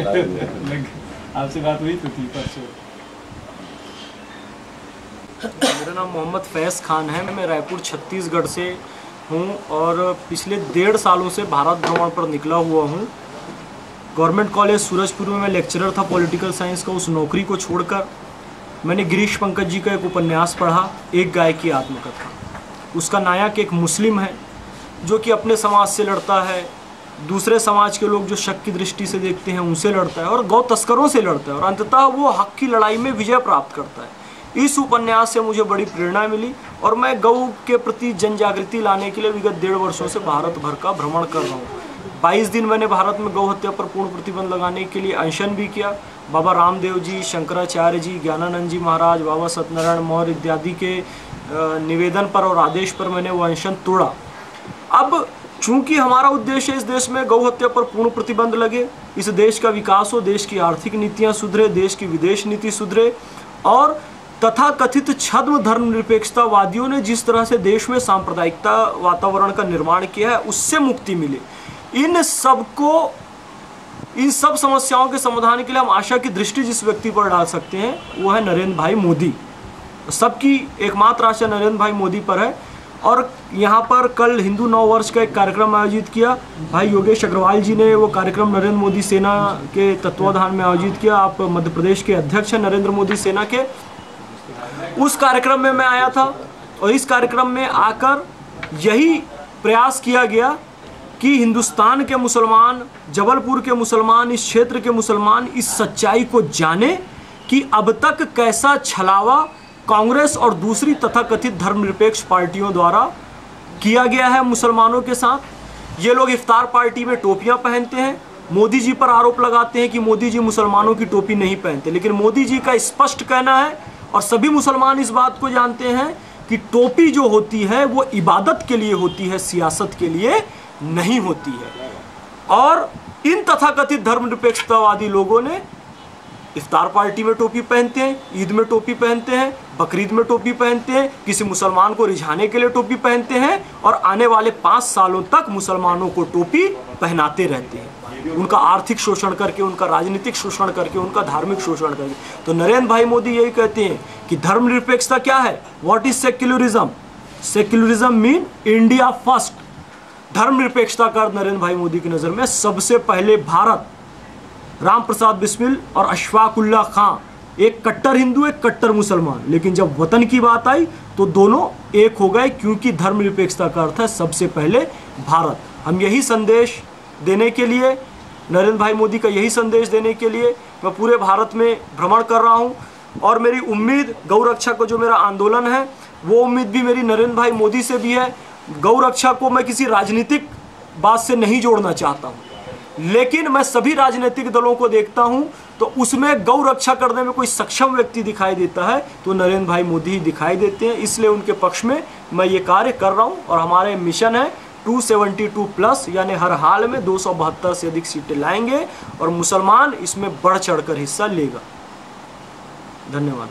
आपसे बात हुई तो थी परसों। मेरा नाम मोहम्मद फैज़ खान है। मैं रायपुर छत्तीसगढ़ से हूँ और पिछले 1.5 सालों से भारत भ्रमण पर निकला हुआ हूँ। गवर्नमेंट कॉलेज सूरजपुर में मैं लेक्चरर था पॉलिटिकल साइंस का। उस नौकरी को छोड़कर मैंने गिरीश पंकज जी का एक उपन्यास पढ़ा, एक गाय की आत्मकथा। उसका नायक एक मुस्लिम है जो कि अपने समाज से लड़ता है, दूसरे समाज के लोग जो शक की दृष्टि से देखते हैं उनसे लड़ता है और गौ तस्करों से लड़ता है और अंततः वो हक की लड़ाई में विजय प्राप्त करता है। इस उपन्यास से मुझे बड़ी प्रेरणा मिली और मैं गौ के प्रति जन जागृति लाने के लिए विगत 1.5 वर्षों से भारत भर का भ्रमण कर रहा हूँ। 22 दिन मैंने भारत में गौ हत्या पर पूर्ण प्रतिबंध लगाने के लिए अनशन भी किया। बाबा रामदेव जी, शंकराचार्य जी, ज्ञानानंद जी महाराज, बाबा सत्यनारायण मौर्य इत्यादि के निवेदन पर और आदेश पर मैंने वो अनशन तोड़ा। अब चूंकि हमारा उद्देश्य इस देश में गौ हत्या पर पूर्ण प्रतिबंध लगे, इस देश का विकास हो, देश की आर्थिक नीतियाँ सुधरे, देश की विदेश नीति सुधरे और तथा कथित छद्म धर्मनिरपेक्षतावादियों ने जिस तरह से देश में सांप्रदायिकता वातावरण का निर्माण किया है उससे मुक्ति मिले। इन सब समस्याओं के समाधान के लिए हम आशा की दृष्टि जिस व्यक्ति पर डाल सकते हैं वो है नरेंद्र भाई मोदी। सबकी एकमात्र आशा नरेंद्र भाई मोदी पर है। और यहाँ पर कल हिंदू नव वर्ष का एक कार्यक्रम आयोजित किया। भाई योगेश अग्रवाल जी ने वो कार्यक्रम नरेंद्र मोदी सेना के तत्वाधान में आयोजित किया। आप मध्य प्रदेश के अध्यक्ष हैं नरेंद्र मोदी सेना के। उस कार्यक्रम में मैं आया था और इस कार्यक्रम में आकर यही प्रयास किया गया कि हिंदुस्तान के मुसलमान, जबलपुर के मुसलमान, इस क्षेत्र के मुसलमान इस सच्चाई को जाने कि अब तक कैसा छलावा कांग्रेस और दूसरी तथाकथित धर्मनिरपेक्ष पार्टियों द्वारा किया गया है मुसलमानों के साथ। ये लोग इफ्तार पार्टी में टोपियां पहनते हैं, मोदी जी पर आरोप लगाते हैं कि मोदी जी मुसलमानों की टोपी नहीं पहनते, लेकिन मोदी जी का स्पष्ट कहना है और सभी मुसलमान इस बात को जानते हैं कि टोपी जो होती है वो इबादत के लिए होती है, सियासत के लिए नहीं होती है। और इन तथाकथित धर्मनिरपेक्षतावादी लोगों ने इफ्तार पार्टी में टोपी पहनते हैं, ईद में टोपी पहनते हैं, बकरीद में टोपी पहनते हैं, किसी मुसलमान को रिझाने के लिए टोपी पहनते हैं और आने वाले 5 सालों तक मुसलमानों को टोपी पहनाते रहते हैं, उनका आर्थिक शोषण करके, उनका राजनीतिक शोषण करके, उनका धार्मिक शोषण करके। तो नरेंद्र भाई मोदी यही कहते हैं कि धर्मनिरपेक्षता क्या है? What is secularism? Secularism mean India first. धर्मनिरपेक्षता का नरेंद्र भाई मोदी की नज़र में सबसे पहले भारत। राम प्रसाद बिस्मिल और अशफाक उल्लाह खां एक कट्टर हिंदू, एक कट्टर मुसलमान, लेकिन जब वतन की बात आई तो दोनों एक हो गए, क्योंकि धर्मनिरपेक्षता का अर्थ है सबसे पहले भारत। हम यही संदेश देने के लिए, नरेंद्र भाई मोदी का यही संदेश देने के लिए मैं पूरे भारत में भ्रमण कर रहा हूं। और मेरी उम्मीद गौ रक्षा को जो मेरा आंदोलन है वो उम्मीद भी मेरी नरेंद्र भाई मोदी से भी है। गौ रक्षा को मैं किसी राजनीतिक बात से नहीं जोड़ना चाहता हूं, लेकिन मैं सभी राजनीतिक दलों को देखता हूं तो उसमें गौ रक्षा करने में कोई सक्षम व्यक्ति दिखाई देता है तो नरेंद्र भाई मोदी ही दिखाई देते हैं। इसलिए उनके पक्ष में मैं ये कार्य कर रहा हूं और हमारे मिशन है 272+, यानी हर हाल में 272 से अधिक सीटें लाएंगे और मुसलमान इसमें बढ़ चढ़कर हिस्सा लेगा। धन्यवाद।